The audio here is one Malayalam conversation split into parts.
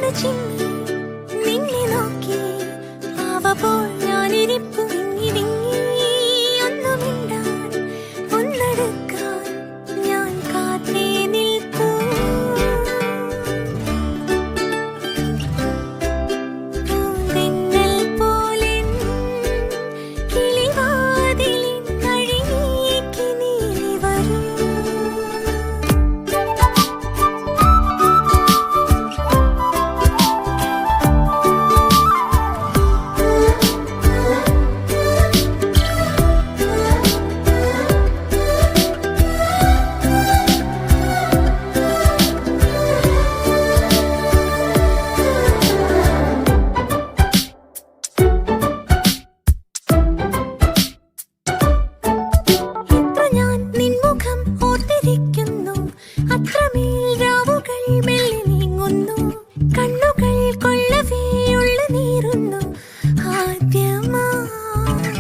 ചിമ്മി നിന്നെ നോക്കി പാവ പോൽ ഞാനിരിപ്പു വിങ്ങി വിങ്ങി ഒന്നു മിണ്ടാൻ ഒന്നടുക്കാൻ ഞാൻ കാത്തേ നിൽപ്പൂ പൂന്തെന്നൽ പോലെ കിളിവാതിലിൻ അഴിനീക്കി നീ വരൂ അത്രമേൽ രാവുകൾ മെല്ലെ നീങ്ങുന്നു കണ്ണുകൾ കൊള്ളവേ ഉള്ളു നീറുന്നു ആദ്യമായി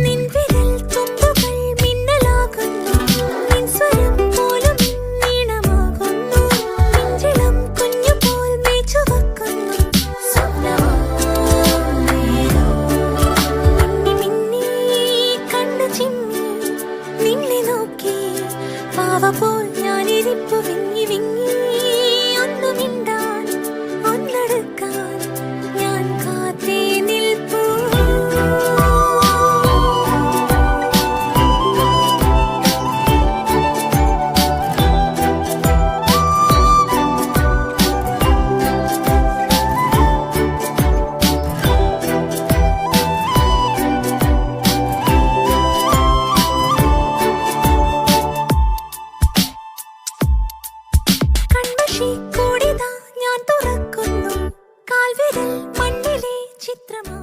നിൻ വിരൽ തുമ്പുകൾ മിന്നലാകുന്നു നിൻ സ്വരം പോലും ഈണമാകുന്നു നെഞ്ചിളം കുഞ്ഞു പോൽ മേച്ചു വെക്കുന്നു മിന്നി കണ്ണു ചിമ്മി നിന്നെ നോക്കി പാവ പോൽ ഞാനിരിപ്പു വിങ്ങി വിങ്ങി ഒന്നു മിണ്ടാൻ ഒന്നടുക്കാൻ ഞാൻ കാത്തേ നിൽപ്പൂ കൂടിതാ ഞാൻ തുറക്കുന്നു കാൽവിരൽ മണ്ണിലെ ചിത്രമാ